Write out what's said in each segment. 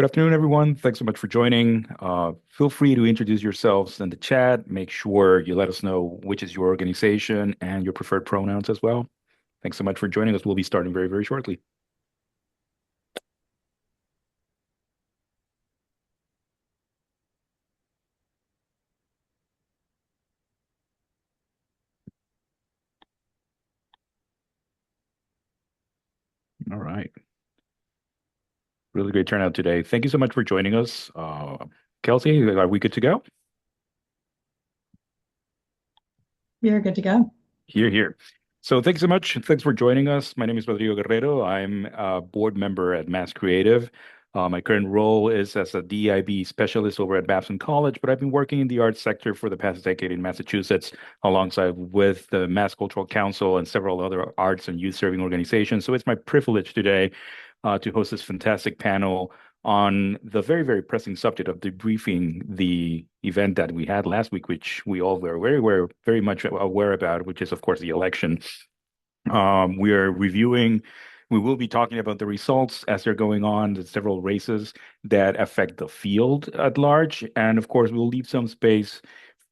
Good afternoon, everyone. Thanks so much for joining. Feel free to introduce yourselves in the chat. Make sure you let us know which is your organization and your preferred pronouns as well. Thanks so much for joining us. We'll be starting very, very shortly. All right. Really great turnout today. Thank you so much for joining us. Kelsey, are we good to go? We are good to go. Here, here. So thanks so much. Thanks for joining us. My name is Rodrigo Guerrero. I'm a board member at MassCreative. My current role is as a DIB specialist over at Babson College, but I've been working in the arts sector for the past decade in Massachusetts, alongside with the Mass Cultural Council and several other arts and youth serving organizations. So it's my privilege today to host this fantastic panel on the very, very pressing subject of debriefing the event that we had last week, which we all were very much aware about, which is, of course, the election. We are reviewing, we will be talking about the results as they're going on, the several races that affect the field at large. And of course, we'll leave some space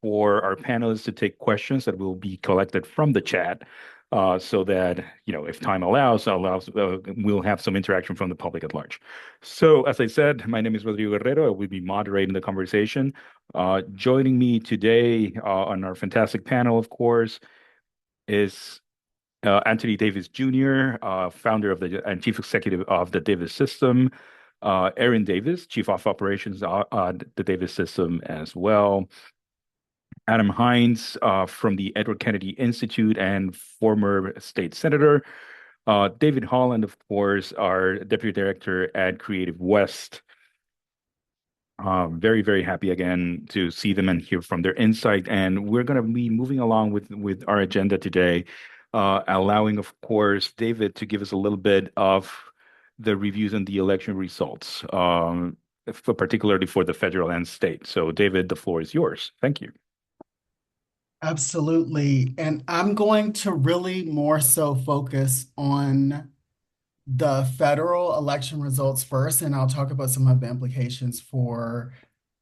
for our panelists to take questions that will be collected from the chat. So that, if time allows, we'll have some interaction from the public at large. So, as I said, my name is Rodrigo Guerrero. I will be moderating the conversation. Joining me today on our fantastic panel, of course, is Anthony Davis Jr., founder of and chief executive of the Davis System. Errin Davis, chief of operations at the Davis System as well. Adam Hinds from the Edward Kennedy Institute and former state senator. David Holland, of course, our deputy director at Creative West. Very, very happy again to see them and hear from their insight. And we're going to be moving along with our agenda today, allowing, of course, David to give us a little bit of the reviews on the election results, particularly for the federal and state. So, David, the floor is yours. Thank you. Absolutely. And I'm going to really more so focus on the federal election results first, and I'll talk about some of the implications for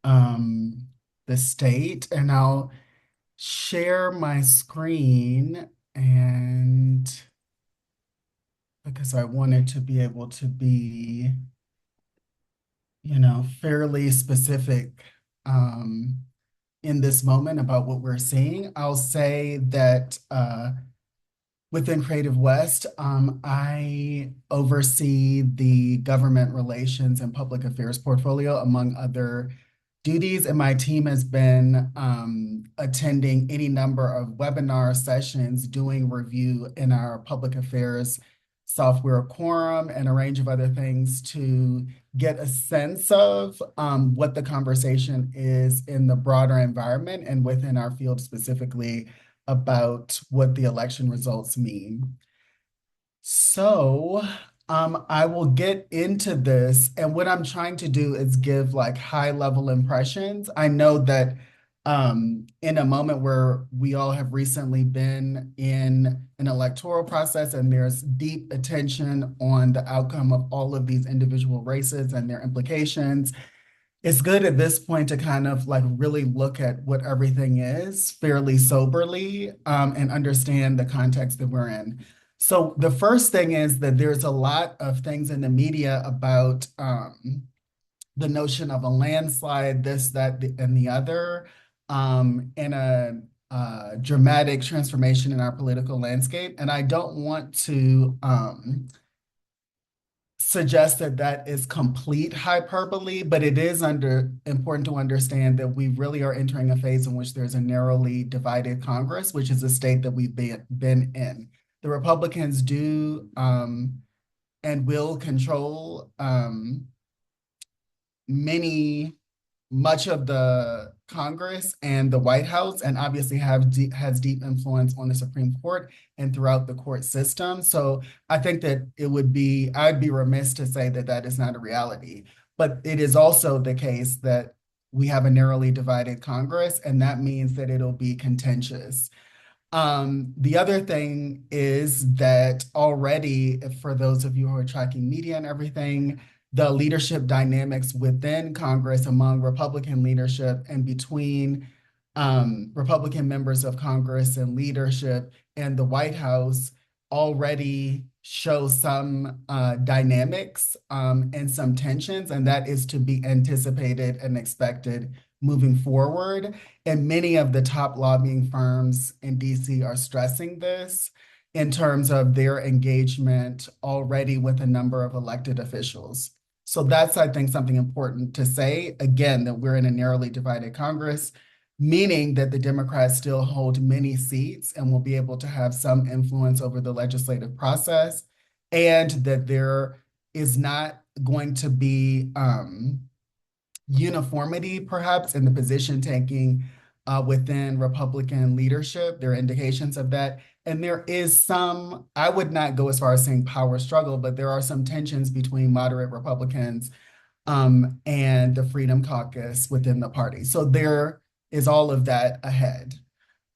the state. And I'll share my screen, and because I wanted to be able to be, fairly specific in this moment about what we're seeing. I'll say that within Creative West, I oversee the government relations and public affairs portfolio, among other duties, and my team has been attending any number of webinar sessions, doing review in our public affairs software quorum, and a range of other things to get a sense of what the conversation is in the broader environment and within our field specifically about what the election results mean. So I will get into this, and what I'm trying to do is give like high level impressions. I know that in a moment where we all have recently been in an electoral process and there's deep attention on the outcome of all of these individual races and their implications, it's good at this point to kind of like really look at what everything is fairly soberly and understand the context that we're in. So the first thing is that there's a lot of things in the media about the notion of a landslide, this, that, and the other, in a dramatic transformation in our political landscape. And I don't want to suggest that that is complete hyperbole, but it is important to understand that we really are entering a phase in which there's a narrowly divided Congress, which is a state that we've been in. The Republicans do and will control much of the Congress and the White House, and obviously has deep influence on the Supreme Court and throughout the court system. So I think that I'd be remiss to say that that is not a reality. But it is also the case that we have a narrowly divided Congress, and that means that it'll be contentious. The other thing is that already, for those of you who are tracking media and everything, the leadership dynamics within Congress among Republican leadership and between Republican members of Congress and leadership and the White House already show some dynamics and some tensions, and that is to be anticipated and expected moving forward. And many of the top lobbying firms in DC are stressing this in terms of their engagement already with a number of elected officials. So that's, I think, something important to say, again, that we're in a narrowly divided Congress, meaning that the Democrats still hold many seats and will be able to have some influence over the legislative process, and that there is not going to be uniformity, perhaps, in the position taking within Republican leadership. There are indications of that. And there is some, I would not go as far as saying power struggle, but there are some tensions between moderate Republicans and the Freedom Caucus within the party. So there is all of that ahead.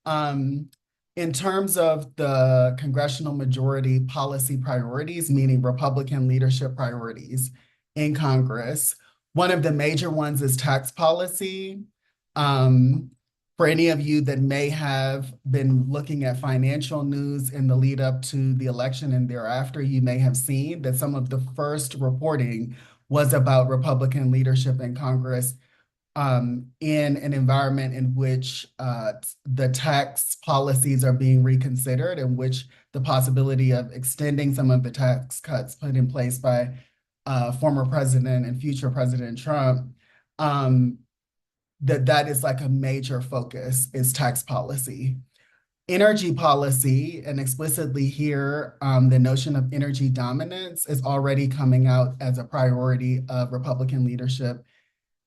In terms of the congressional majority policy priorities, meaning Republican leadership priorities in Congress, one of the major ones is tax policy. For any of you that may have been looking at financial news in the lead up to the election and thereafter, you may have seen that some of the first reporting was about Republican leadership in Congress in an environment in which the tax policies are being reconsidered, in which the possibility of extending some of the tax cuts put in place by former president and future President Trump, that is like a major focus is tax policy. Energy policy, and explicitly here, the notion of energy dominance is already coming out as a priority of Republican leadership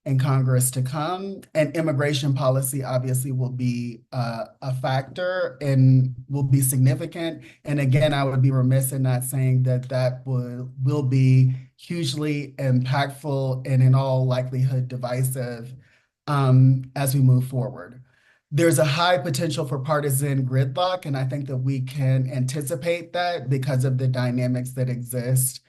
in Congress to come. And immigration policy obviously will be a factor and will be significant. And again, I would be remiss in not saying that that will be hugely impactful and in all likelihood divisive as we move forward. There's a high potential for partisan gridlock, and I think that we can anticipate that because of the dynamics that exist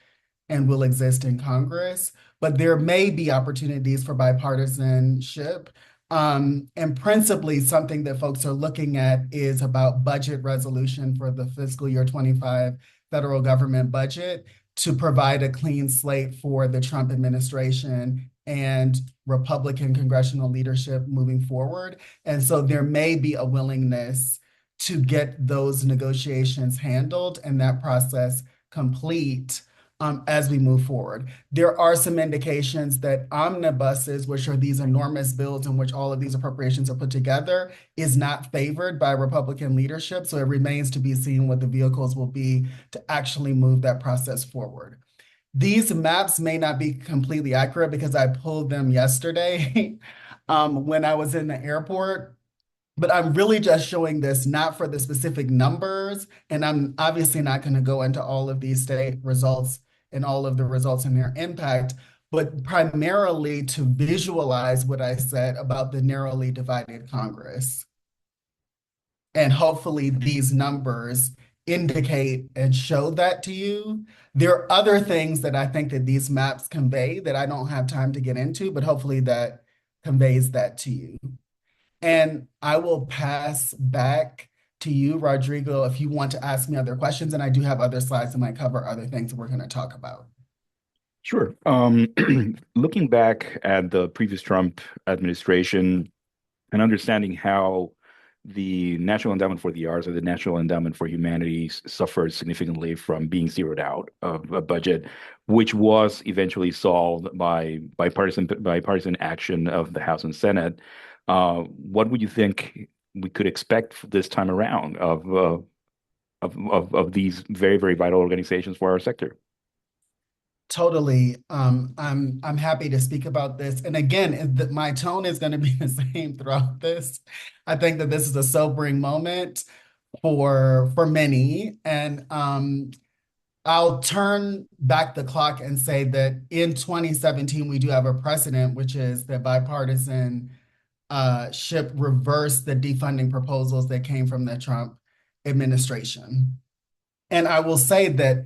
and will exist in Congress. But there may be opportunities for bipartisanship. And principally, something that folks are looking at is about budget resolution for the fiscal year 25 federal government budget to provide a clean slate for the Trump administration and Republican congressional leadership moving forward. And so there may be a willingness to get those negotiations handled and that process complete as we move forward. There are some indications that omnibuses, which are these enormous bills in which all of these appropriations are put together, is not favored by Republican leadership. So it remains to be seen what the vehicles will be to actually move that process forward. These maps may not be completely accurate because I pulled them yesterday when I was in the airport. But I'm really just showing this not for the specific numbers, and I'm obviously not going to go into all of these state results and all of the results and their impact, but primarily to visualize what I said about the narrowly divided Congress. And hopefully these numbers indicate and show that to you. There are other things that I think that these maps convey that I don't have time to get into, but hopefully that conveys that to you. And I will pass back to you, Rodrigo, if you want to ask me other questions. And I do have other slides that might cover other things that we're going to talk about. Sure. Looking back at the previous Trump administration and understanding how the National Endowment for the Arts or the National Endowment for Humanities suffered significantly from being zeroed out of a budget, which was eventually solved by bipartisan action of the House and Senate. What would you think we could expect this time around of these very, very vital organizations for our sector? Totally. I'm happy to speak about this. And again, my tone is going to be the same throughout this. I think that this is a sobering moment for many. And I'll turn back the clock and say that in 2017, we do have a precedent, which is that bipartisan ship reversed the defunding proposals that came from the Trump administration. And I will say that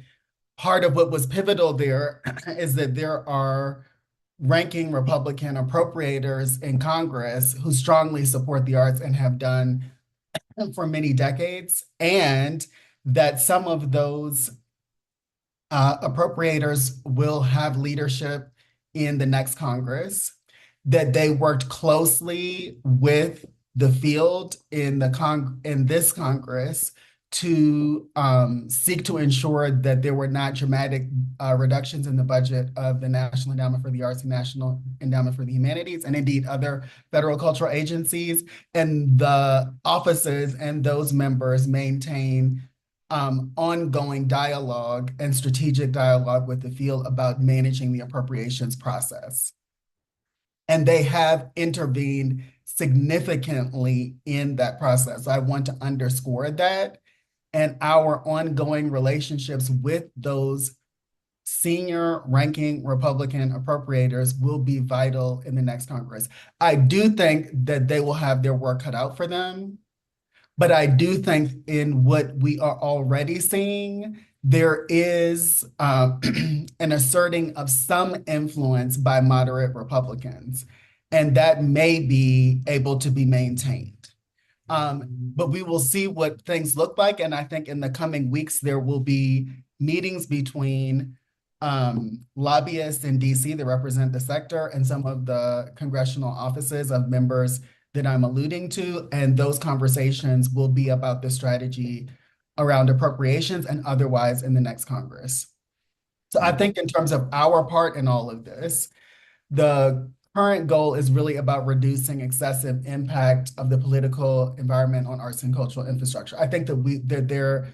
part of what was pivotal there is that there are ranking Republican appropriators in Congress who strongly support the arts and have done for many decades, and that some of those appropriators will have leadership in the next Congress, that they worked closely with the field in this Congress to seek to ensure that there were not dramatic reductions in the budget of the National Endowment for the Arts and National Endowment for the Humanities, and indeed other federal cultural agencies. And the offices and those members maintain ongoing dialogue and strategic dialogue with the field about managing the appropriations process. And they have intervened significantly in that process. I want to underscore that. And our ongoing relationships with those senior ranking Republican appropriators will be vital in the next Congress. I do think that they will have their work cut out for them. But I do think in what we are already seeing, there is an asserting of some influence by moderate Republicans, and that may be able to be maintained. But we will see what things look like, and I think in the coming weeks, there will be meetings between lobbyists in DC that represent the sector and some of the congressional offices of members that I'm alluding to, and those conversations will be about the strategy around appropriations and otherwise in the next Congress. So I think in terms of our part in all of this, the current goal is really about reducing excessive impact of the political environment on arts and cultural infrastructure. I think that there,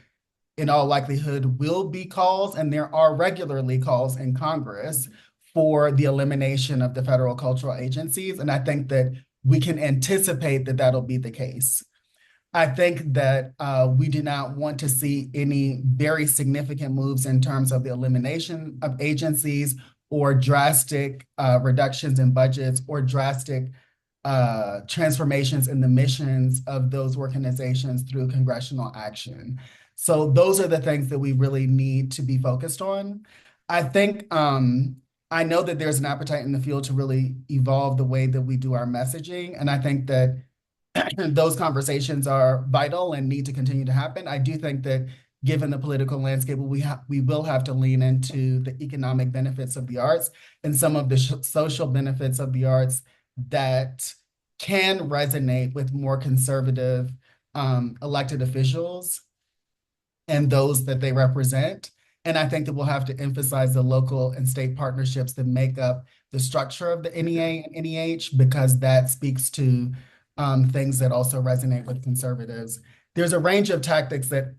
in all likelihood, will be calls, and there are regularly calls in Congress for the elimination of the federal cultural agencies, and I think that we can anticipate that that'll be the case. I think that we do not want to see any very significant moves in terms of the elimination of agencies or drastic reductions in budgets or drastic transformations in the missions of those organizations through congressional action. So those are the things that we really need to be focused on. I think I know that there's an appetite in the field to really evolve the way that we do our messaging. And I think that those conversations are vital and need to continue to happen. I do think that given the political landscape, we will have to lean into the economic benefits of the arts and some of the social benefits of the arts that can resonate with more conservative elected officials and those that they represent. And I think that we'll have to emphasize the local and state partnerships that make up the structure of the NEA and NEH, because that speaks to things that also resonate with conservatives. There's a range of tactics that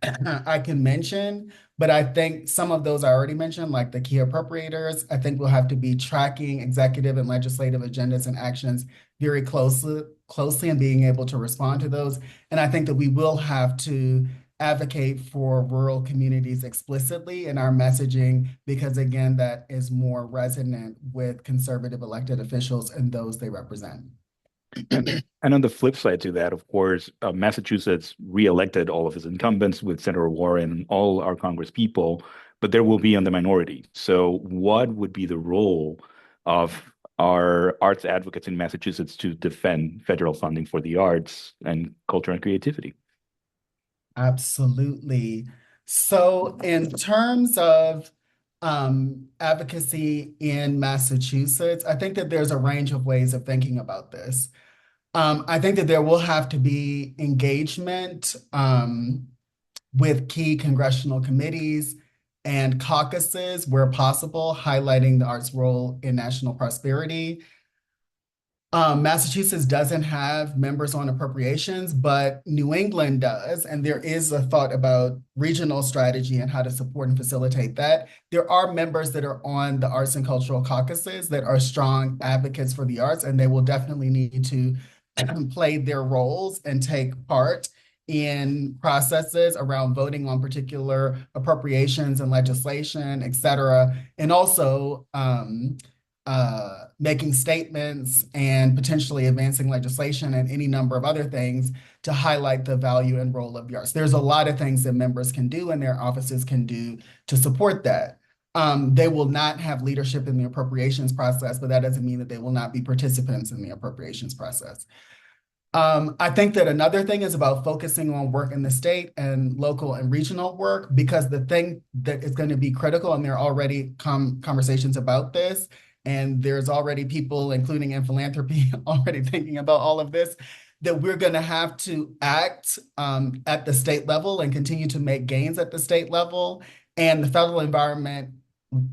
I can mention, but I think some of those I already mentioned, like the key appropriators. I think we'll have to be tracking executive and legislative agendas and actions very closely and being able to respond to those. And I think that we will have to advocate for rural communities explicitly in our messaging, because again, that is more resonant with conservative elected officials and those they represent. And on the flip side to that, of course, Massachusetts reelected all of its incumbents with Senator Warren and all our Congress people, but there will be on the minority. So what would be the role of our arts advocates in Massachusetts to defend federal funding for the arts and culture and creativity? Absolutely. So in terms of advocacy in Massachusetts, I think that there's a range of ways of thinking about this. I think that there will have to be engagement with key congressional committees and caucuses where possible, highlighting the arts' role in national prosperity. Massachusetts doesn't have members on appropriations, but New England does, and there is a thought about regional strategy and how to support and facilitate that. There are members that are on the arts and cultural caucuses that are strong advocates for the arts, and they will definitely need to play their roles and take part in processes around voting on particular appropriations and legislation, et cetera, and also making statements and potentially advancing legislation and any number of other things to highlight the value and role of the arts. There's a lot of things that members can do and their offices can do to support that. They will not have leadership in the appropriations process, but that doesn't mean that they will not be participants in the appropriations process. I think that another thing is about focusing on work in the state and local and regional work, because the thing that is going to be critical, and there are already conversations about this, and there's already people, including in philanthropy, already thinking about all of this, that we're going to have to act at the state level and continue to make gains at the state level. And the federal environment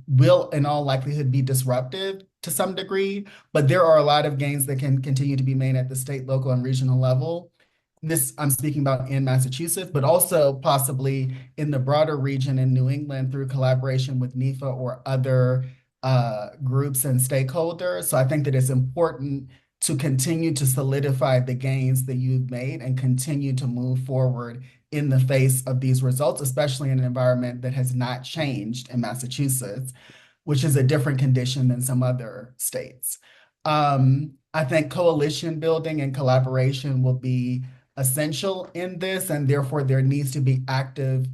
will, in all likelihood, be disruptive to some degree, but there are a lot of gains that can continue to be made at the state, local, and regional level. This I'm speaking about in Massachusetts, but also possibly in the broader region in New England through collaboration with NEFA or other groups and stakeholders. So I think that it's important to continue to solidify the gains that you've made and continue to move forward in the face of these results, especially in an environment that has not changed in Massachusetts, which is a different condition than some other states. I think coalition building and collaboration will be essential in this, and therefore there needs to be active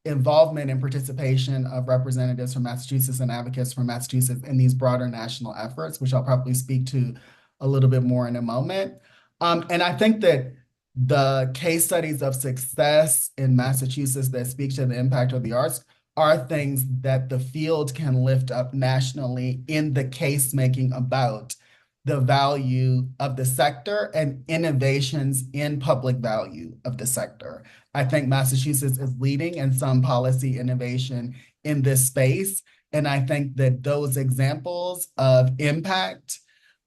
involvement and participation of representatives from Massachusetts and advocates from Massachusetts in these broader national efforts, which I'll probably speak to a little bit more in a moment. And I think that the case studies of success in Massachusetts that speak to the impact of the arts are things that the field can lift up nationally in the case making about the value of the sector and innovations in public value of the sector. I think Massachusetts is leading in some policy innovation in this space. And I think that those examples of impact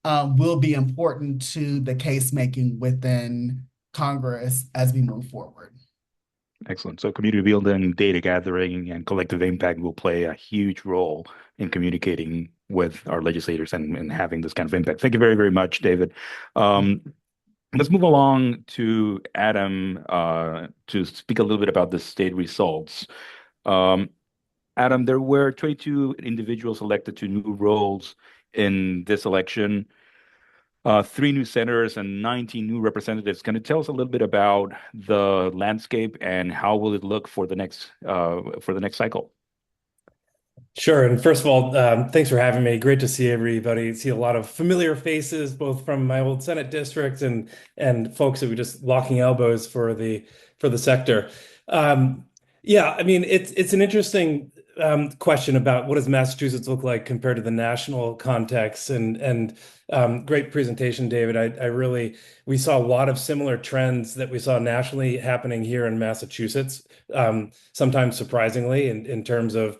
will be important to the case making within Congress as we move forward. Excellent. So community building, data gathering, and collective impact will play a huge role in communicating with our legislators and having this kind of impact. Thank you very, very much, David. Let's move along to Adam to speak a little bit about the state results. Adam, there were 22 individuals elected to new roles in this election. 3 new senators and 19 new representatives. Can you tell us a little bit about the landscape and how will it look for the next cycle? Sure. And first of all, thanks for having me. Great to see everybody. See a lot of familiar faces, both from my old Senate district and folks that were just locking elbows for the sector. Yeah, I mean, it's an interesting question about what does Massachusetts look like compared to the national context. And great presentation, David. We saw a lot of similar trends that we saw nationally happening here in Massachusetts. Sometimes surprisingly, in terms of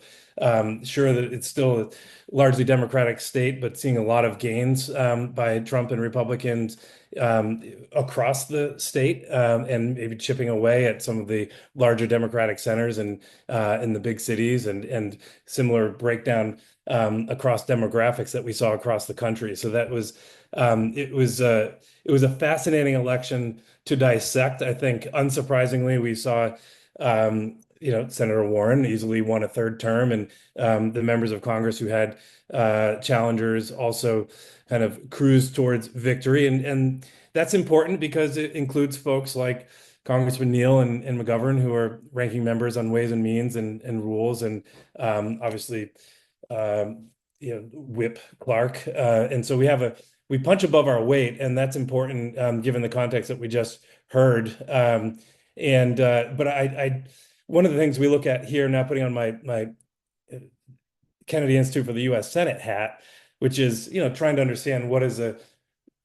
sure that it's still a largely Democratic state, but seeing a lot of gains by Trump and Republicans across the state, and maybe chipping away at some of the larger Democratic centers and in the big cities, and similar breakdown across demographics that we saw across the country. So that was it was a fascinating election to dissect. I think unsurprisingly, we saw Senator Warren easily won a third term, and the members of Congress who had challengers also kind of cruised towards victory. And that's important because it includes folks like Congressman Neal and McGovern, who are ranking members on Ways and Means and Rules, and obviously Whip Clark. And so we punch above our weight, and that's important given the context that we just heard. But one of the things we look at here now, putting on my Kennedy Institute for the U.S. Senate hat, which is trying to understand what does a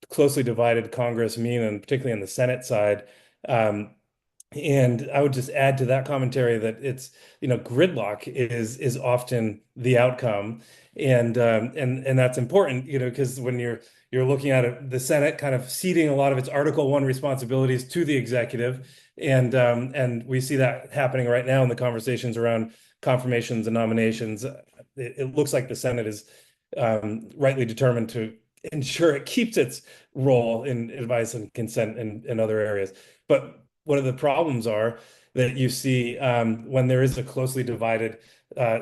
closely divided Congress mean, and particularly on the Senate side. And I would just add to that commentary that it's gridlock is often the outcome, and that's important because when you're looking at the Senate kind of ceding a lot of its Article 1 responsibilities to the executive, and we see that happening right now in the conversations around confirmations and nominations. It looks like the Senate is rightly determined to ensure it keeps its role in advice and consent and other areas. But what are the problems are that you see when there is a closely divided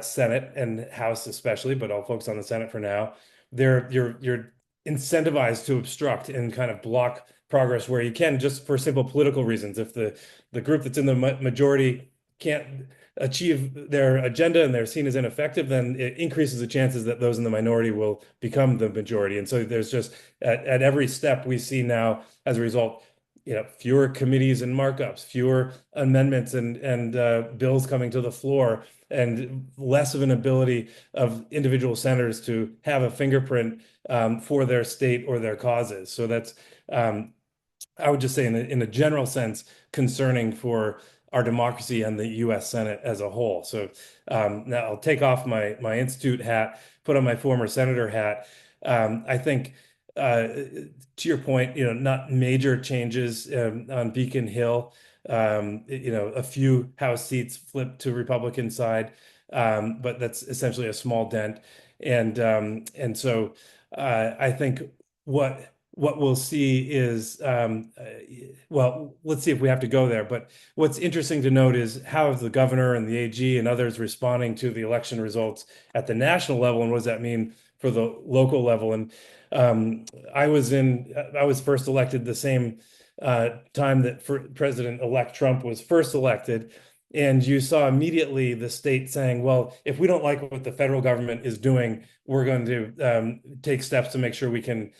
Senate and House especially, but I'll focus on the Senate for now, you're incentivized to obstruct and kind of block progress where you can, just for simple political reasons. If the group that's in the majority can't achieve their agenda and they're seen as ineffective, then it increases the chances that those in the minority will become the majority. And so there's just at every step we see now, as a result, fewer committees and markups, fewer amendments and bills coming to the floor, and less of an ability of individual senators to have a fingerprint for their state or their causes. So that's, I would just say, in a general sense, concerning for our democracy and the U.S. Senate as a whole. So now I'll take off my institute hat, put on my former senator hat. I think, to your point, not major changes on Beacon Hill. A few House seats flipped to Republican side, but that's essentially a small dent. And so I think what we'll see is, well, let's see if we have to go there. But what's interesting to note is how the governor and the AG and others responding to the election results at the national level, and what does that mean for the local level? And I was first elected the same time that President-elect Trump was first elected. And you saw immediately the state saying, well, if we don't like what the federal government is doing, we're going to take steps to make sure we can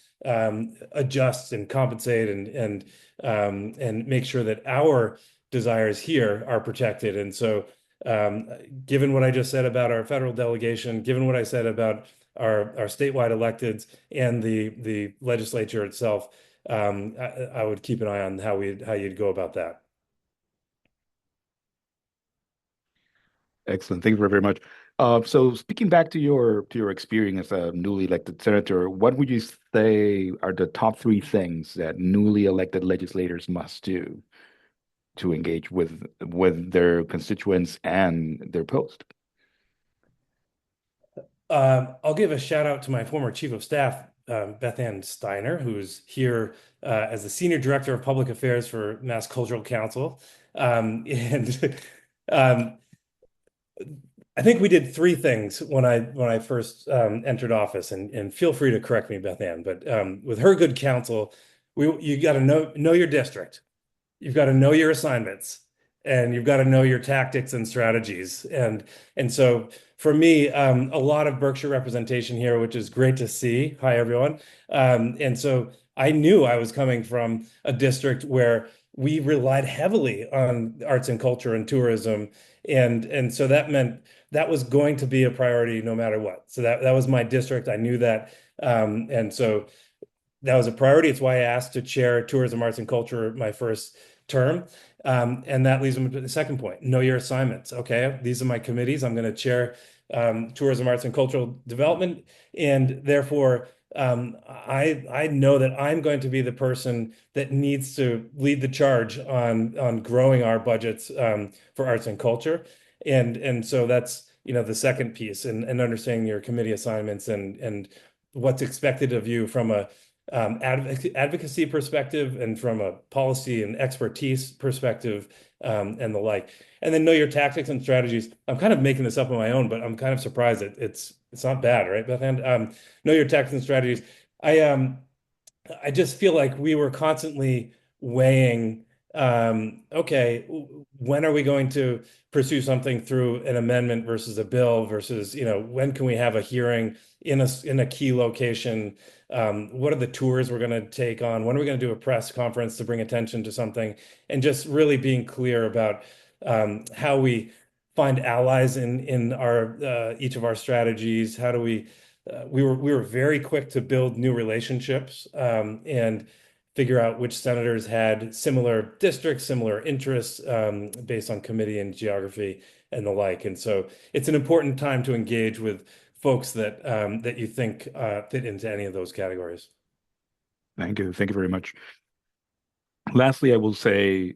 adjust and compensate and make sure that our desires here are protected. And so given what I just said about our federal delegation, given what I said about our statewide electeds and the legislature itself, I would keep an eye on how you'd go about that. Excellent. Thank you very much. So speaking back to your experience as a newly elected senator, what would you say are the top three things that newly elected legislators must do to engage with their constituents and their post? I'll give a shout out to my former chief of staff, Beth Ann Steiner, who's here as the senior director of public affairs for Mass Cultural Council. And I think we did three things when I first entered office, and feel free to correct me, Beth Ann, but with her good counsel, you got to know your district, you've got to know your assignments, and you've got to know your tactics and strategies. And so for me, a lot of Berkshire representation here, which is great to see. Hi, everyone. And so I knew I was coming from a district where we relied heavily on arts and culture and tourism. And so that meant that was going to be a priority no matter what. So that was my district. I knew that. And so that was a priority. It's why I asked to chair tourism, arts, and culture my first term. And that leads me to the second point: know your assignments. Okay, these are my committees. I'm going to chair tourism, arts, and cultural development, and therefore I know that I'm going to be the person that needs to lead the charge on growing our budgets for arts and culture, and so that's the second piece, and understanding your committee assignments and what's expected of you from a advocacy perspective and from a policy and expertise perspective, and the like. And then know your tactics and strategies. I'm kind of making this up on my own, but I'm kind of surprised that it's not bad, right, Beth Ann? Know your tactics and strategies. I just feel like we were constantly weighing, okay, when are we going to pursue something through an amendment versus a bill versus, when can we have a hearing in a key location? What are the tours we're going to take on? When are we going to do a press conference to bring attention to something? And just really being clear about how we find allies in our each of our strategies. How do we were very quick to build new relationships and figure out which senators had similar districts, similar interests, based on committee and geography and the like. And so it's an important time to engage with folks that you think fit into any of those categories. Thank you. Thank you very much. Lastly, I will say,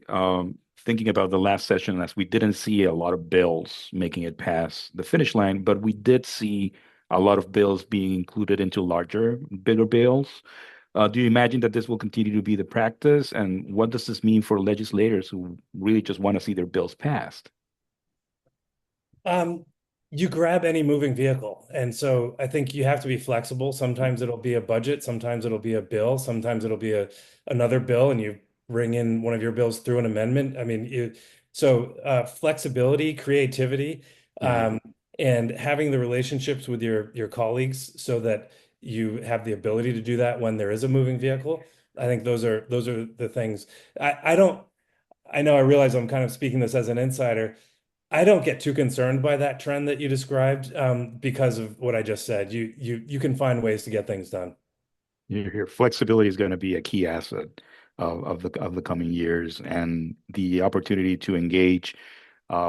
thinking about the last session, as we didn't see a lot of bills making it past the finish line, but we did see a lot of bills being included into larger, bigger bills. Do you imagine that this will continue to be the practice? And what does this mean for legislators who really just want to see their bills passed? you grab any moving vehicle. And so I think you have to be flexible. Sometimes it'll be a budget, sometimes it'll be a bill, sometimes it'll be another bill, and you bring in one of your bills through an amendment. I mean, flexibility, creativity, Yeah. um, and having the relationships with your colleagues so that you have the ability to do that when there is a moving vehicle. I think those are the things. I don't I know I realize I'm kind of speaking this as an insider. I don't get too concerned by that trend that you described, because of what I just said. You can find ways to get things done. Your flexibility is going to be a key asset of the coming years, and the opportunity to engage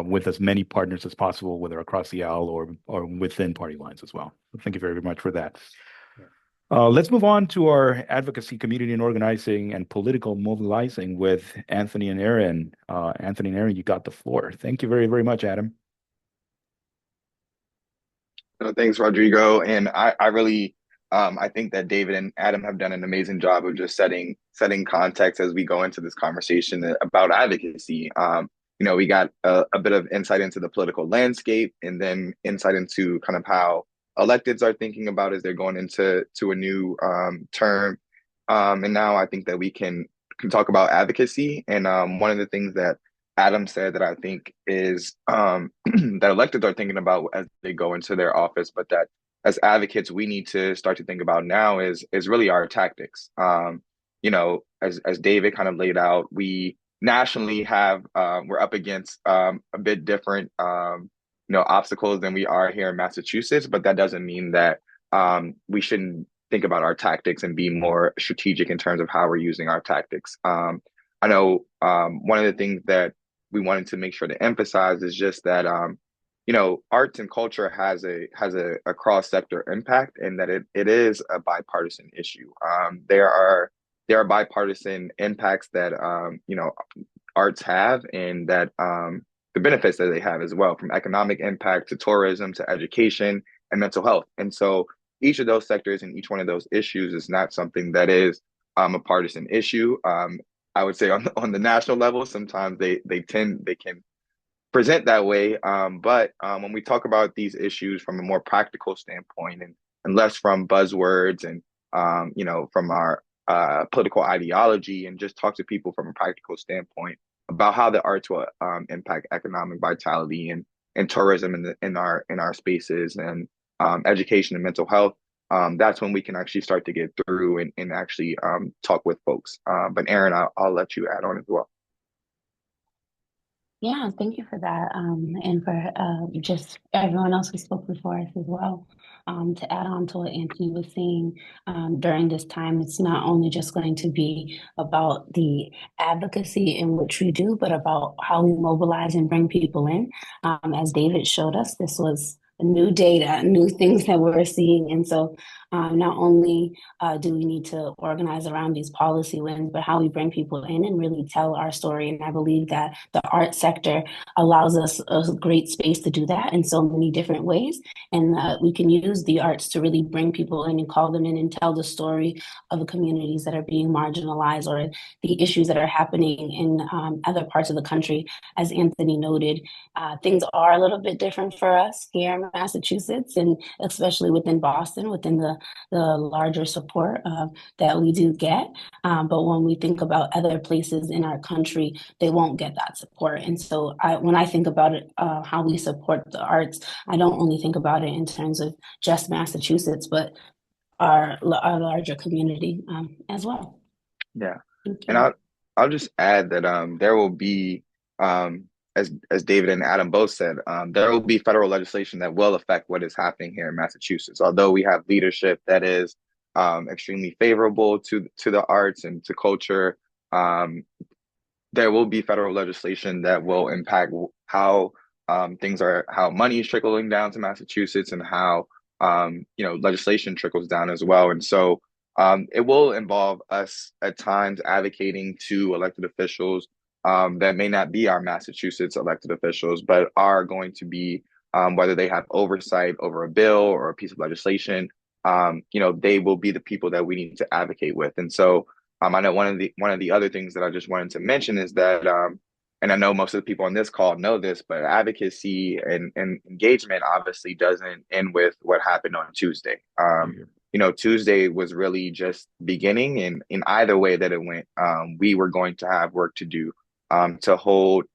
with as many partners as possible, whether across the aisle or within party lines as well. Thank you very much for that. Let's move on to our advocacy, community and organizing, and political mobilizing with Anthony and Errin. Anthony and Errin, you got the floor. Thank you very, very much, Adam. No, thanks, Rodrigo. And I really, I think that David and Adam have done an amazing job of just setting context as we go into this conversation about advocacy. We got a bit of insight into the political landscape, and then insight into kind of how electeds are thinking about as they're going into a new term. And now I think that we can talk about advocacy. And one of the things that Adam said that I think is that electeds are thinking about as they go into their office, but that as advocates we need to start to think about now is really our tactics. As David kind of laid out, we nationally have we're up against a bit different obstacles than we are here in Massachusetts, but that doesn't mean that we shouldn't think about our tactics and be more strategic in terms of how we're using our tactics. I know one of the things that we wanted to make sure to emphasize is just that arts and culture has a cross sector impact, and that it is a bipartisan issue. There are bipartisan impacts that arts have, and that the benefits that they have as well, from economic impact to tourism to education and mental health. And so each of those sectors and each one of those issues is not something that is a partisan issue. I would say on the national level, sometimes they can present that way. But when we talk about these issues from a more practical standpoint, and less from buzzwords and from our political ideology, and just talk to people from a practical standpoint about how the arts will impact economic vitality and tourism in our spaces, and education and mental health, that's when we can actually start to get through and actually talk with folks. But Errin, I'll let you add on as well. Yeah, thank you for that. And for just everyone else who spoke before us as well. To add on to what Anthony was saying, during this time, it's not only just going to be about the advocacy in which we do, but about how we mobilize and bring people in. As David showed us, this was new data, new things that we're seeing. And so not only do we need to organize around these policy wins, but how we bring people in and really tell our story. And I believe that the art sector allows us a great space to do that in so many different ways. And we can use the arts to really bring people in and call them in and tell the story of the communities that are being marginalized, or the issues that are happening in other parts of the country. As Anthony noted, things are a little bit different for us here in Massachusetts, and especially within Boston, within the larger support that we do get. But when we think about other places in our country, they won't get that support. And so when I think about it, how we support the arts, I don't only think about it in terms of just Massachusetts, but our larger community as well. Yeah. And I'll just add that there will be, as David and Adam both said, there will be federal legislation that will affect what is happening here in Massachusetts. Although we have leadership that is extremely favorable to the arts and to culture, there will be federal legislation that will impact how how money is trickling down to Massachusetts, and how legislation trickles down as well. And so it will involve us at times advocating to elected officials that may not be our Massachusetts elected officials, but are going to be, whether they have oversight over a bill or a piece of legislation, they will be the people that we need to advocate with. And so I know one of the other things that I just wanted to mention is that and I know most of the people on this call know this, but advocacy and engagement obviously doesn't end with what happened on Tuesday. Tuesday was really just beginning, and in either way that it went, we were going to have work to do to hold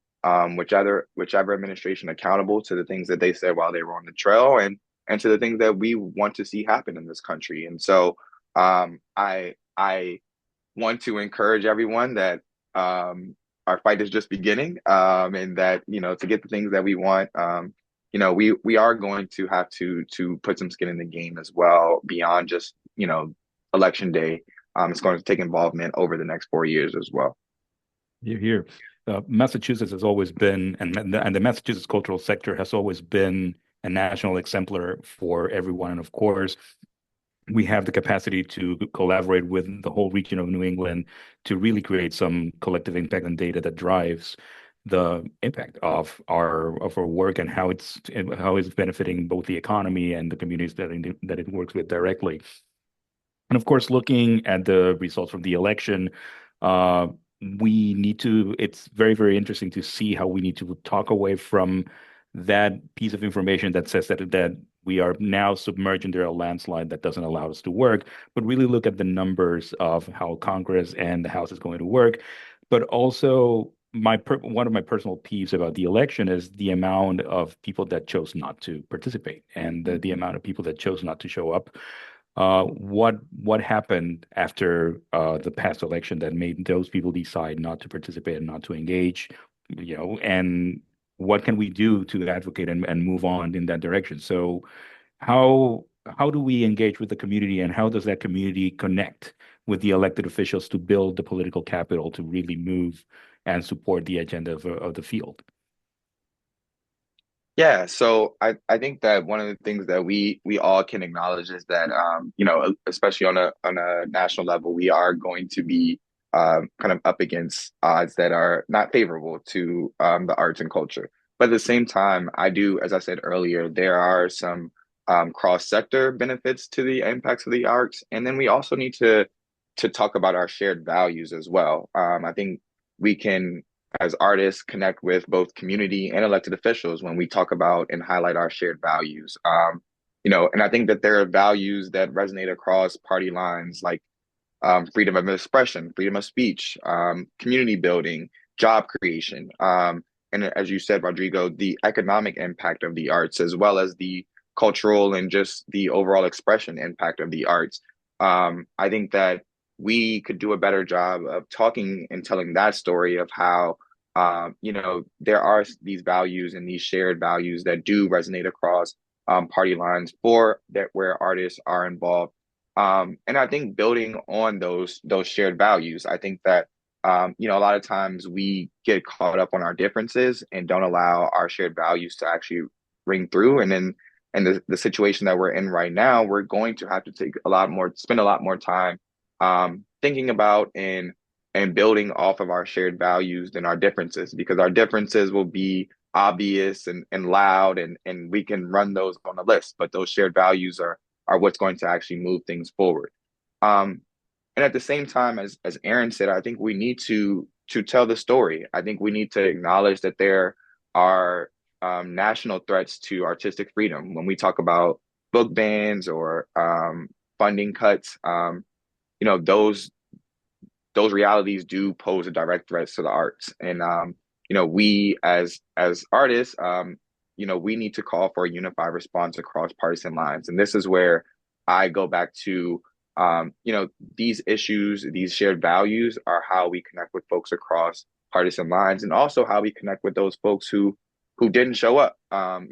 whichever administration accountable to the things that they said while they were on the trail, and to the things that we want to see happen in this country. And so I want to encourage everyone that our fight is just beginning, and that to get the things that we want, we are going to have to put some skin in the game as well beyond just election day. It's going to take involvement over the next 4 years as well. Here. Massachusetts has always been, and the Massachusetts cultural sector has always been a national exemplar for everyone. And of course, we have the capacity to collaborate with the whole region of New England to really create some collective impact and data that drives the impact of our work and how it's benefiting both the economy and the communities that it works with directly. And of course, looking at the results from the election, it's very, very interesting to see how we need to talk away from that piece of information that says that we are now submerged under a landslide that doesn't allow us to work, but really look at the numbers of how Congress and the House is going to work. But also, one of my personal peeves about the election is the amount of people that chose not to participate and the amount of people that chose not to show up. What happened after the past election that made those people decide not to participate and not to engage, and what can we do to advocate and move on in that direction? So how do we engage with the community, and how does that community connect with the elected officials to build the political capital to really move and support the agenda of the field? Yeah, so I think that one of the things that we all can acknowledge is that especially on a national level, we are going to be kind of up against odds that are not favorable to the arts and culture. But at the same time, as I said earlier, there are some cross-sector benefits to the impacts of the arts, and then we also need to talk about our shared values as well. I think we can, as artists, connect with both community and elected officials when we talk about and highlight our shared values. And I think that there are values that resonate across party lines, like freedom of expression, freedom of speech, community building, job creation. And as you said, Rodrigo, the economic impact of the arts, as well as the cultural and just the overall expression impact of the arts. I think that we could do a better job of talking and telling that story of how, there are these values and these shared values that do resonate across party lines where artists are involved. And I think building on those shared values, I think that, a lot of times we get caught up on our differences and don't allow our shared values to actually ring through. And then, the situation that we're in right now, we're going to have to spend a lot more time thinking about and building off of our shared values than our differences, because our differences will be obvious and loud, and we can run those on a list, but those shared values are what's going to actually move things forward. And at the same time, as Errin said, I think we need to tell the story. I think we need to acknowledge that there are national threats to artistic freedom. When we talk about book bans or funding cuts, those realities do pose a direct threat to the arts. And we as artists, we need to call for a unified response across partisan lines. And this is where I go back to these issues, these shared values are how we connect with folks across partisan lines, and also how we connect with those folks who didn't show up. On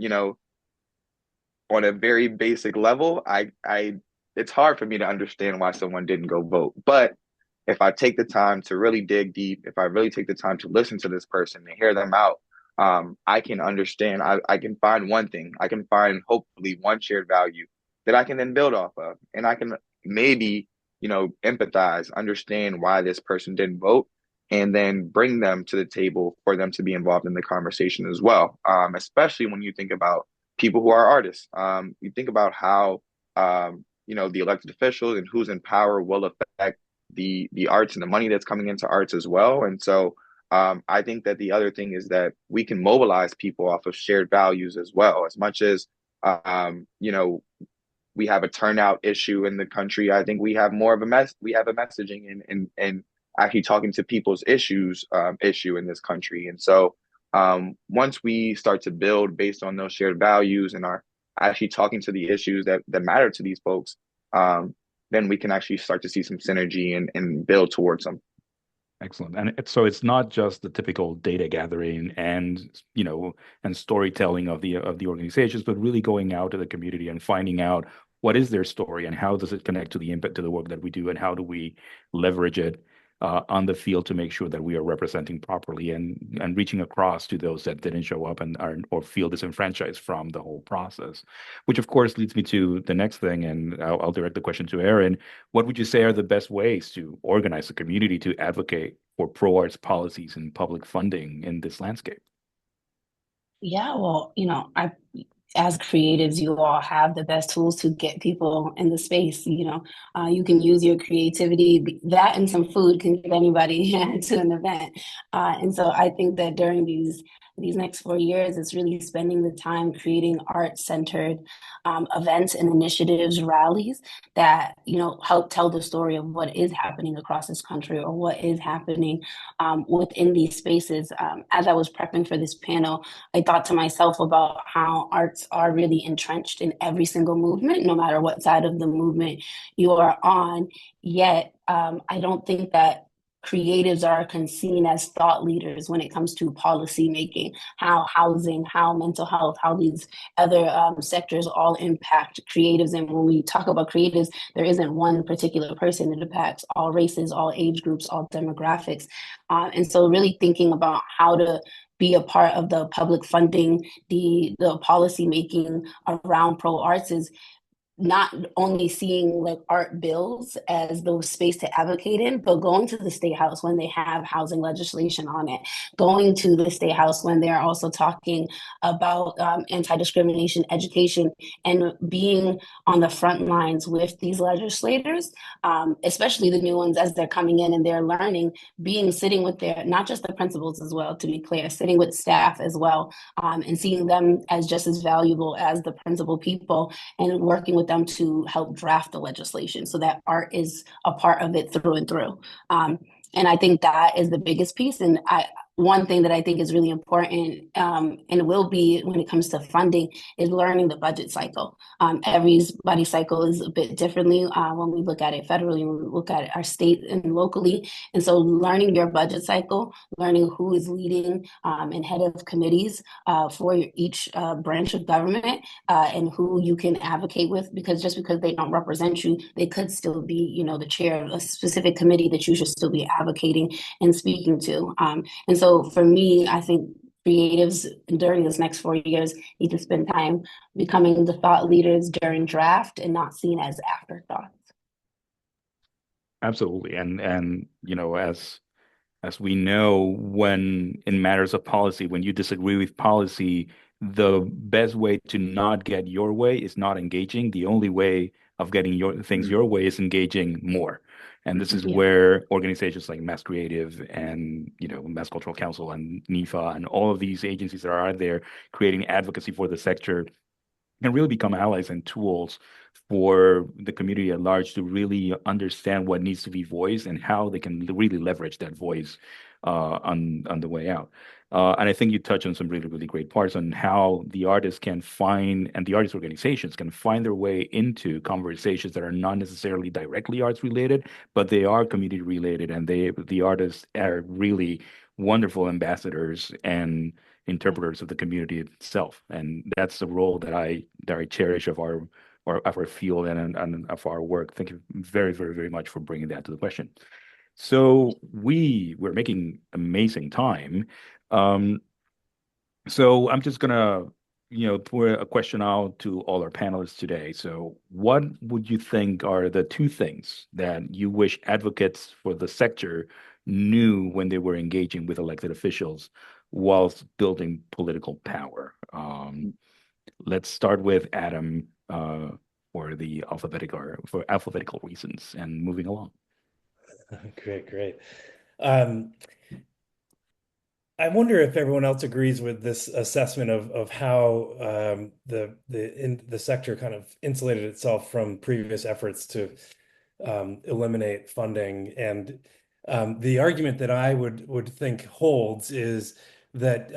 a very basic level, it's hard for me to understand why someone didn't go vote. But if I take the time to really dig deep, if I really take the time to listen to this person and hear them out, I can understand. I can find one thing. I can find hopefully one shared value that I can then build off of, and I can maybe empathize, understand why this person didn't vote, and then bring them to the table for them to be involved in the conversation as well. Especially when you think about people who are artists, you think about how the elected officials and who's in power will affect the arts and the money that's coming into arts as well. And so I think that the other thing is that we can mobilize people off of shared values as well. As much as you know, we have a turnout issue in the country, I think we have more of a we have a messaging and actually talking to people's issue in this country. And so once we start to build based on those shared values and are actually talking to the issues that matter to these folks, then we can actually start to see some synergy and build towards them. Excellent. And so it's not just the typical data gathering and, and storytelling of the organizations, but really going out to the community and finding out what is their story and how does it connect to the impact to the work that we do and how do we leverage it on the field to make sure that we are representing properly and reaching across to those that didn't show up and are or feel disenfranchised from the whole process. Which of course leads me to the next thing, and I'll direct the question to Errin. What would you say are the best ways to organize the community to advocate for pro-arts policies and public funding in this landscape? Yeah, well, as creatives, you all have the best tools to get people in the space. You can use your creativity. That and some food can get anybody to an event. And so I think that during these next 4 years, it's really spending the time creating art-centered events and initiatives, rallies that help tell the story of what is happening across this country or what is happening within these spaces. As I was prepping for this panel, I thought to myself about how arts are really entrenched in every single movement, no matter what side of the movement you are on. Yet, I don't think that creatives are seen as thought leaders when it comes to policy making, how housing, how mental health, how these other sectors all impact creatives. And when we talk about creatives, there isn't one particular person. It impacts all races, all age groups, all demographics. And so really thinking about how to be a part of the public funding, the policy making around pro arts is not only seeing like art bills as the space to advocate in, but going to the State House when they have housing legislation on it, going to the State House when they're also talking about anti-discrimination education, and being on the front lines with these legislators, especially the new ones as they're coming in and they're learning, sitting with their, not just the principals as well, to be clear, sitting with staff as well, and seeing them as just as valuable as the principal people and working with them to help draft the legislation so that art is a part of it through and through. And I think that is the biggest piece. And one thing that I think is really important, and will be when it comes to funding, is learning the budget cycle. Everybody's cycle is a bit differently when we look at it federally, when we look at it our state and locally. And so learning your budget cycle, learning who is leading and head of committees for each branch of government, and who you can advocate with, because just because they don't represent you, they could still be, the chair of a specific committee that you should still be advocating and speaking to. And so for me, I think creatives during this next 4 years need to spend time becoming the thought leaders during draft and not seen as afterthoughts. Absolutely. And as we know, when in matters of policy, when you disagree with policy, the best way to not get your way is not engaging. The only way of getting your things your way is engaging more. And this is where organizations like MASSCreative and, Mass Cultural Council and NIFA and all of these agencies that are out there creating advocacy for the sector can really become allies and tools for the community at large to really understand what needs to be voiced and how they can really leverage that voice on the way out. And I think you touch on some really, really great parts on how the artists can find and the artist organizations can find their way into conversations that are not necessarily directly arts related, but they are community related, and the artists are really wonderful ambassadors and interpreters of the community itself. And that's the role that I cherish of our field and of our work. Thank you very, very, very much for bringing that to the question. So we're making amazing time. So I'm just gonna, put a question out to all our panelists today. So what would you think are the two things that you wish advocates for the sector knew when they were engaging with elected officials whilst building political power? Let's start with Adam for alphabetical reasons and moving along. Great. I wonder if everyone else agrees with this assessment of how the sector kind of insulated itself from previous efforts to eliminate funding. And the argument that I would think holds is that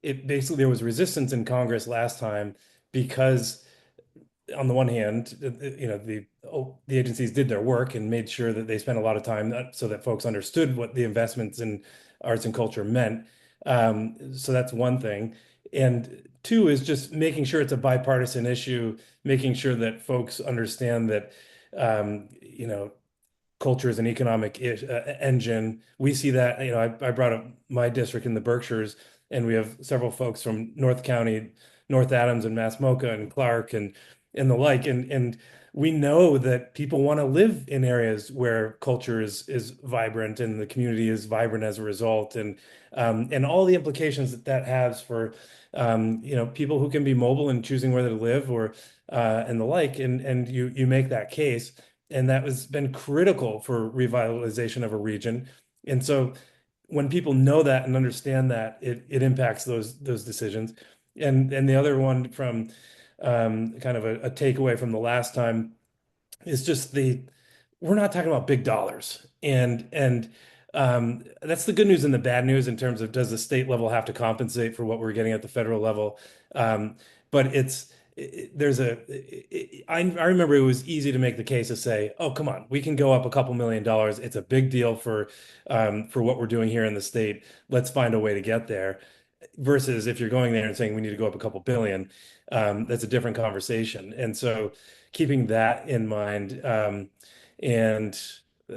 it basically there was resistance in Congress last time because on the one hand, the agencies did their work and made sure that they spent a lot of time so that folks understood what the investments in arts and culture meant. So that's one thing. And two is just making sure it's a bipartisan issue, making sure that folks understand that, culture is an economic engine. We see that, I brought up my district in the Berkshires, and we have several folks from North County, North Adams and Mass-MoCA and Clark and the like. And we know that people want to live in areas where culture is vibrant and the community is vibrant as a result. And all the implications that has for people who can be mobile and choosing where to live or and the like. And you make that case. And that has been critical for revitalization of a region. And so when people know that and understand that, it impacts those decisions. And the other one from kind of a takeaway from the last time is just we're not talking about big dollars. And that's the good news and the bad news in terms of does the state level have to compensate for what we're getting at the federal level? But I remember it was easy to make the case to say, oh, come on, we can go up a couple $1,000,000. It's a big deal for what we're doing here in the state. Let's find a way to get there. Versus if you're going there and saying we need to go up a couple billion, that's a different conversation. And so keeping that in mind, and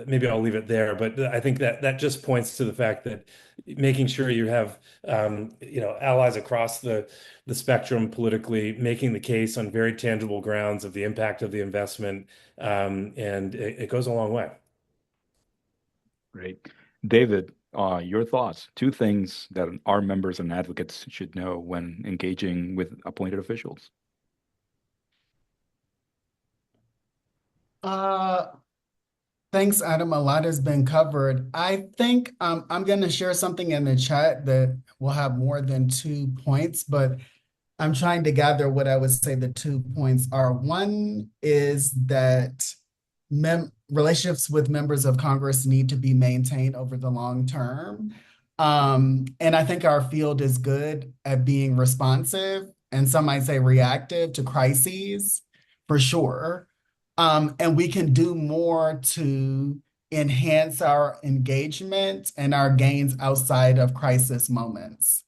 maybe I'll leave it there, but I think that just points to the fact that making sure you have allies across the spectrum politically, making the case on very tangible grounds of the impact of the investment, and it goes a long way. Great. David, your thoughts. Two things that our members and advocates should know when engaging with appointed officials. Thanks, Adam. A lot has been covered. I think I'm going to share something in the chat that will have more than 2 points, but I'm trying to gather what I would say the 2 points are. One is that relationships with members of Congress need to be maintained over the long term. And I think our field is good at being responsive, and some might say reactive to crises, for sure. And we can do more to enhance our engagement and our gains outside of crisis moments.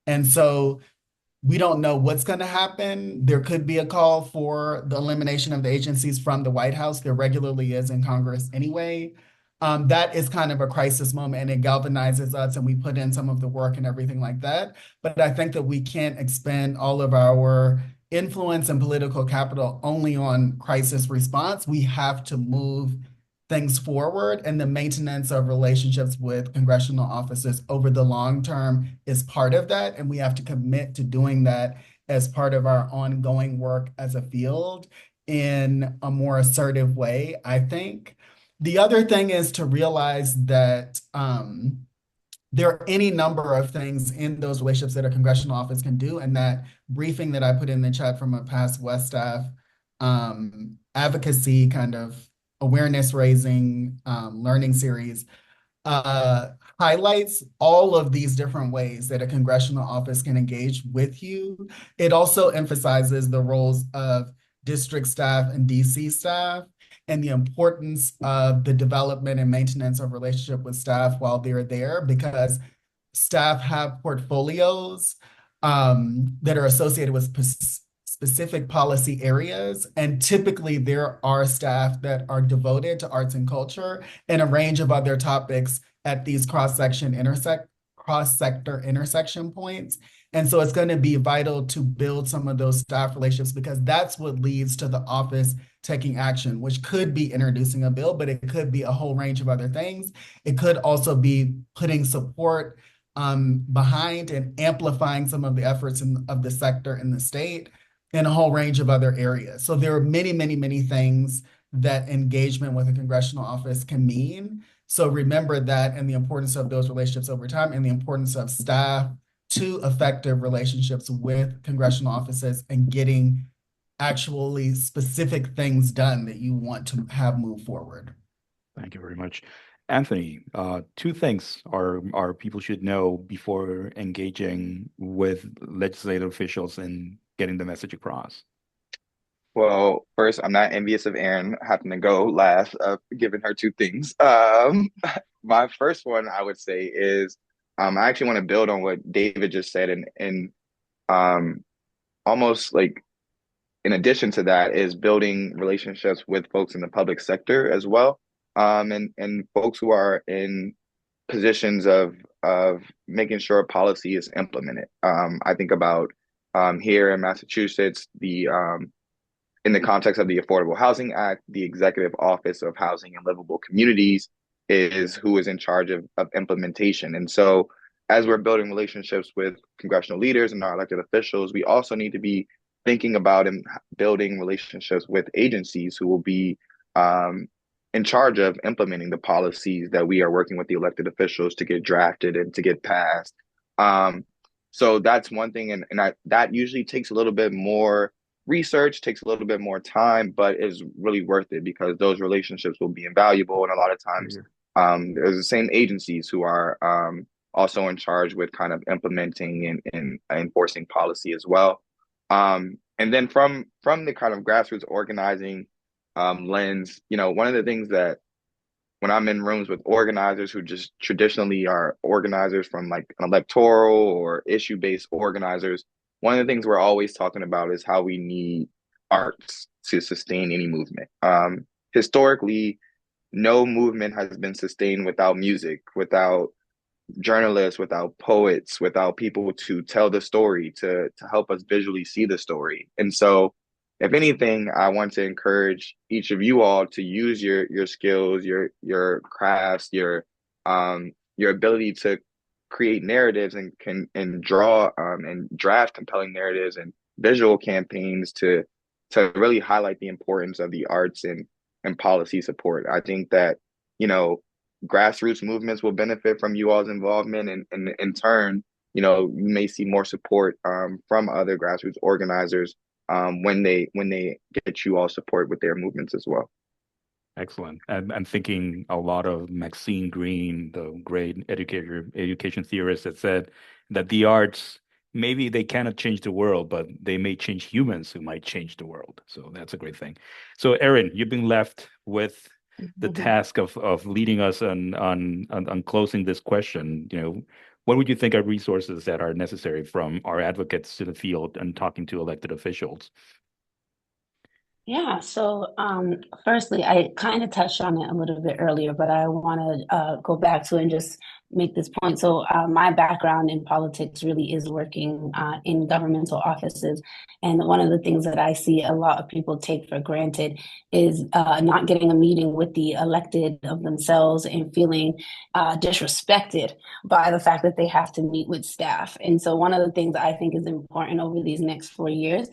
And so we don't know what's going to happen. There could be a call for the elimination of the agencies from the White House. There regularly is in Congress anyway. That is kind of a crisis moment, and it galvanizes us, and we put in some of the work and everything like that. But I think that we can't expend all of our influence and political capital only on crisis response. We have to move things forward, and the maintenance of relationships with congressional offices over the long term is part of that, and we have to commit to doing that as part of our ongoing work as a field in a more assertive way, I think. The other thing is to realize that there are any number of things in those relationships that a congressional office can do, and that briefing that I put in the chat from a past West staff advocacy kind of awareness raising learning series highlights all of these different ways that a congressional office can engage with you. It also emphasizes the roles of district staff and DC staff and the importance of the development and maintenance of relationship with staff while they're there, because staff have portfolios that are associated with specific policy areas. And typically there are staff that are devoted to arts and culture and a range of other topics at these cross-sector intersection points. And so it's going to be vital to build some of those staff relationships, because that's what leads to the office taking action, which could be introducing a bill, but it could be a whole range of other things. It could also be putting support behind and amplifying some of the efforts of the sector in the state in a whole range of other areas. So there are many, many, many things that engagement with a congressional office can mean. So remember that and the importance of those relationships over time and the importance of staff to effective relationships with congressional offices and getting actually specific things done that you want to have move forward. Thank you very much. Anthony, two things are people should know before engaging with legislative officials and getting the message across. Well, first, I'm not envious of Erin having to go last, giving her two things. My first one I would say is I actually want to build on what David just said, and um, almost like in addition to that is building relationships with folks in the public sector as well, and folks who are in positions of making sure policy is implemented. I think about here in Massachusetts, the in the context of the Affordable Housing Act, the Executive Office of Housing and Livable Communities is who is in charge of implementation. And so, as we're building relationships with congressional leaders and our elected officials, we also need to be thinking about and building relationships with agencies who will be in charge of implementing the policies that we are working with the elected officials to get drafted and to get passed. So that's one thing, and that usually takes a little bit more research, takes a little bit more time, but is really worth it because those relationships will be invaluable. And a lot of times, there's the same agencies who are also in charge with kind of implementing and enforcing policy as well. And then from the kind of grassroots organizing lens, one of the things that when I'm in rooms with organizers who just traditionally are organizers from like electoral or issue-based organizers, one of the things we're always talking about is how we need arts to sustain any movement. Historically, no movement has been sustained without music, without journalists, without poets, without people to tell the story, to help us visually see the story. And so, if anything, I want to encourage each of you all to use your skills, your crafts, your ability to create narratives and draw and draft compelling narratives and visual campaigns to really highlight the importance of the arts and policy support. I think that, grassroots movements will benefit from you all's involvement, and in turn, you may see more support from other grassroots organizers when they get you all support with their movements as well. Excellent. And I'm thinking a lot of Maxine Green, the great education theorist, that said that the arts, maybe they cannot change the world, but they may change humans who might change the world. So that's a great thing. So Errin, you've been left with the task of leading us on closing this question. What would you think are resources that are necessary from our advocates to the field and talking to elected officials? Yeah, so firstly, I kind of touched on it a little bit earlier, but I want to go back to it and just make this point. So my background in politics really is working in governmental offices. And one of the things that I see a lot of people take for granted is not getting a meeting with the elected of themselves and feeling disrespected by the fact that they have to meet with staff. And so one of the things I think is important over these next 4 years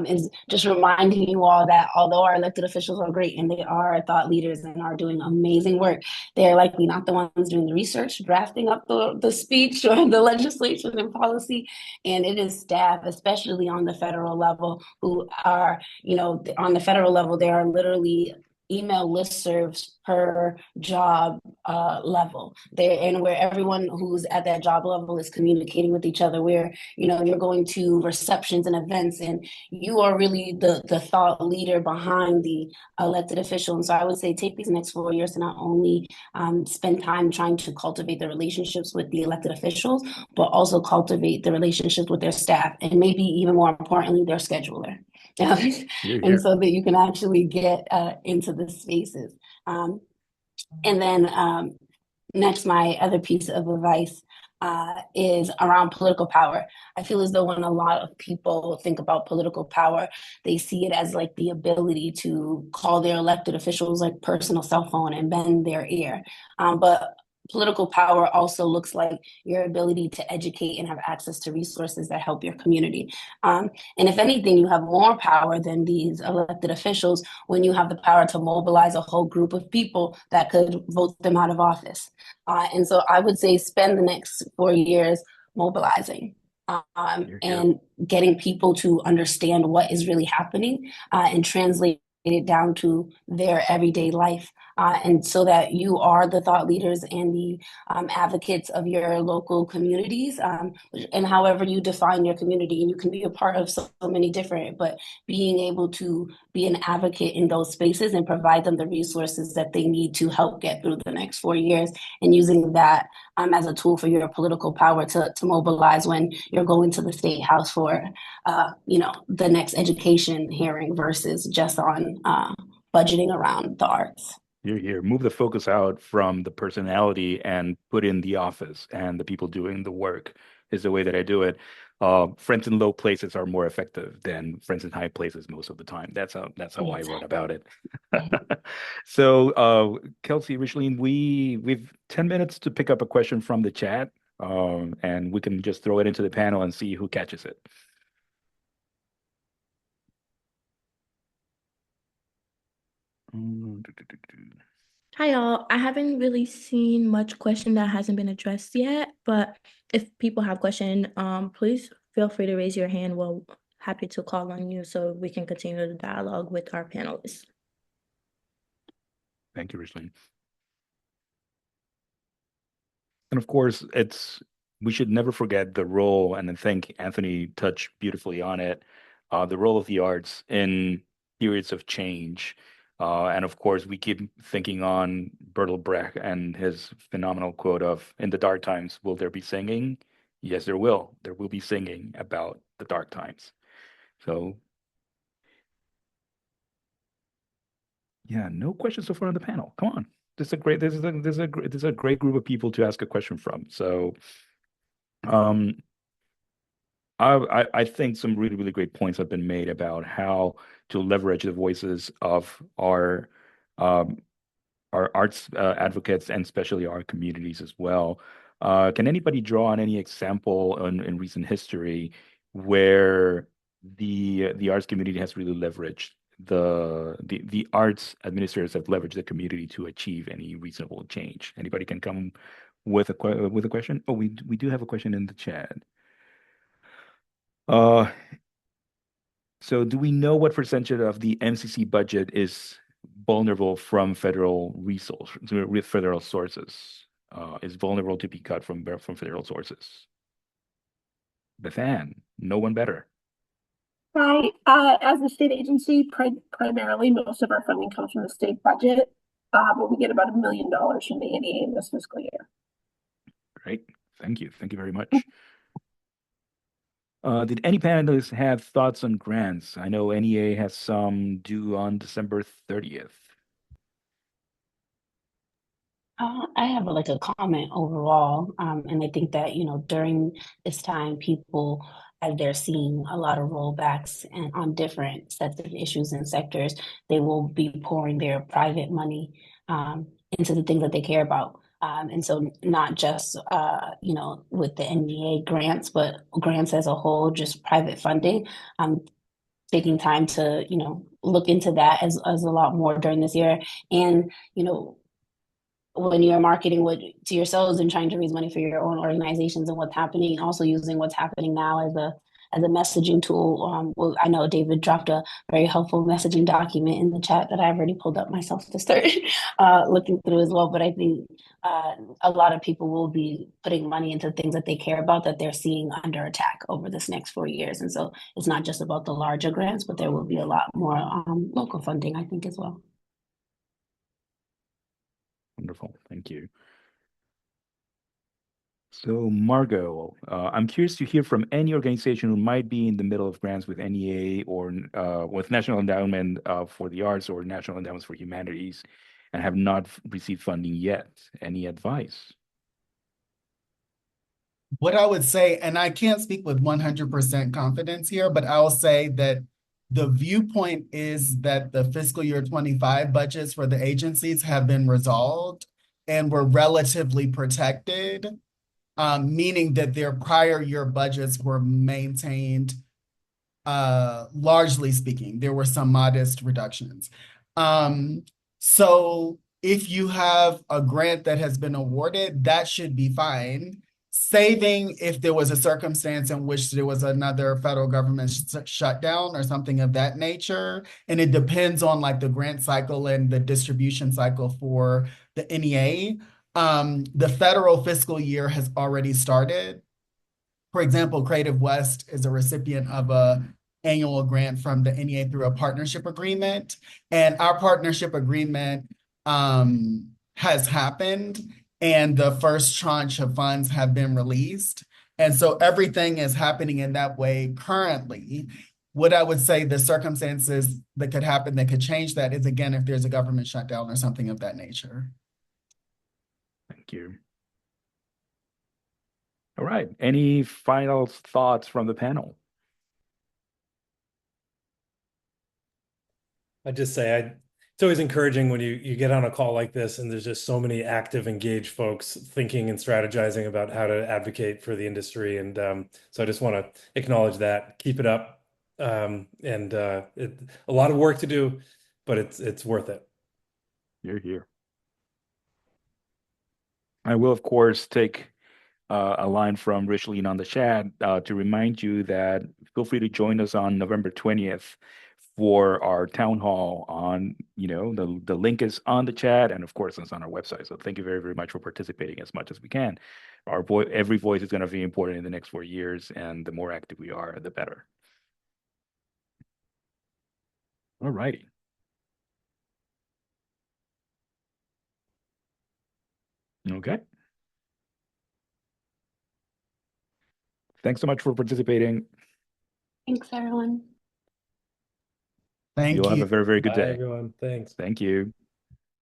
is just reminding you all that although our elected officials are great and they are thought leaders and are doing amazing work, they're likely not the ones doing the research, drafting up the speech or the legislation and policy. And it is staff, especially on the federal level, who are, on the federal level, there are literally email listservs per job level there, and where everyone who's at that job level is communicating with each other, where you're going to receptions and events and you are really the thought leader behind the elected official. And so I would say take these next 4 years to not only spend time trying to cultivate the relationships with the elected officials, but also cultivate the relationships with their staff, and maybe even more importantly, their scheduler. And so that you can actually get into the spaces. And then next, my other piece of advice is around political power. I feel as though when a lot of people think about political power, they see it as like the ability to call their elected officials like personal cell phone and bend their ear. But political power also looks like your ability to educate and have access to resources that help your community. And if anything, you have more power than these elected officials when you have the power to mobilize a whole group of people that could vote them out of office. And so I would say spend the next 4 years mobilizing. And getting people to understand what is really happening and translate it down to their everyday life. And so that you are the thought leaders and the advocates of your local communities, and however you define your community. And you can be a part of so many different, but being able to be an advocate in those spaces and provide them the resources that they need to help get through the next 4 years, and using that as a tool for your political power to mobilize when you're going to the state house for, the next education hearing versus just on budgeting around the arts. Here. Move the focus out from the personality and put in the office and the people doing the work is the way that I do it. Friends in low places are more effective than friends in high places most of the time. That's how I run about it. So, Kelsey, Richleen, we've 10 minutes to pick up a question from the chat, and we can just throw it into the panel and see who catches it. Hi, y'all. I haven't really seen much question that hasn't been addressed yet, but if people have question, please feel free to raise your hand. We're happy to call on you so we can continue the dialogue with our panelists. Thank you, Richleen. And of course, we should never forget the role, and I think Anthony touched beautifully on it, the role of the arts in periods of change. And of course, we keep thinking on Bertolt Brecht and his phenomenal quote of, "In the dark times, will there be singing?" Yes, there will. There will be singing about the dark times. So, yeah, no questions so far on the panel. Come on, this is a great group of people to ask a question from. So, I think some really, really great points have been made about how to leverage the voices of our arts advocates and especially our communities as well. Can anybody draw on any example in recent history where the arts community has really leveraged the arts administrators have leveraged the community to achieve any reasonable change? Anybody can come with a question? Oh, we do have a question in the chat. So do we know what percentage of the MCC budget is vulnerable from federal resources, with federal sources? Is vulnerable to be cut from federal sources? Bethan, no one better. Right. As a state agency, primarily most of our funding comes from the state budget, but we get about $1 million from the NEA in this fiscal year. Great. Thank you. Thank you very much. Did any panelists have thoughts on grants? I know NEA has some due on December 30th. I have a comment overall, and I think that during this time, people, as they're seeing a lot of rollbacks and on different sets of issues and sectors, they will be pouring their private money into the things that they care about. And so not just with the NEA grants, but grants as a whole, just private funding. Taking time to look into that as a lot more during this year, and when you're marketing to yourselves and trying to raise money for your own organizations and what's happening, and also using what's happening now as a messaging tool. Well, I know David dropped a very helpful messaging document in the chat that I've already pulled up myself to start looking through as well. But I think a lot of people will be putting money into things that they care about, that they're seeing under attack over this next 4 years. And so it's not just about the larger grants, but there will be a lot more local funding, I think, as well. Wonderful. Thank you. So, Margot, I'm curious to hear from any organization who might be in the middle of grants with NEA or with National Endowment for the Arts or National Endowments for Humanities and have not received funding yet. Any advice? What I would say, and I can't speak with 100% confidence here, but I'll say that the viewpoint is that the fiscal year 25 budgets for the agencies have been resolved. and were relatively protected, meaning that their prior year budgets were maintained, largely speaking. There were some modest reductions. So if you have a grant that has been awarded, that should be fine. Saving if there was a circumstance in which there was another federal government shutdown or something of that nature. And it depends on like the grant cycle and the distribution cycle for the NEA. The federal fiscal year has already started. For example, Creative West is a recipient of a annual grant from the NEA through a partnership agreement. And our partnership agreement has happened, and the first tranche of funds have been released. And so everything is happening in that way currently. What I would say the circumstances that could happen that could change that is, again, if there's a government shutdown or something of that nature. Thank you. All right. Any final thoughts from the panel? I'd just say it's always encouraging when you get on a call like this and there's just so many active, engaged folks thinking and strategizing about how to advocate for the industry. And so I just want to acknowledge that. Keep it up. A lot of work to do, but it's worth it. You're here. I will, of course, take a line from Richleen on the chat to remind you that feel free to join us on November 20th for our town hall on, the link is on the chat, and of course it's on our website. So thank you very, very much for participating as much as we can. Every voice is going to be important in the next 4 years, and the more active we are, the better. All righty. Okay. Thanks so much for participating. Thanks, everyone. Thank You'll have you. a very, very good Bye, day. everyone. Thanks. Thank you.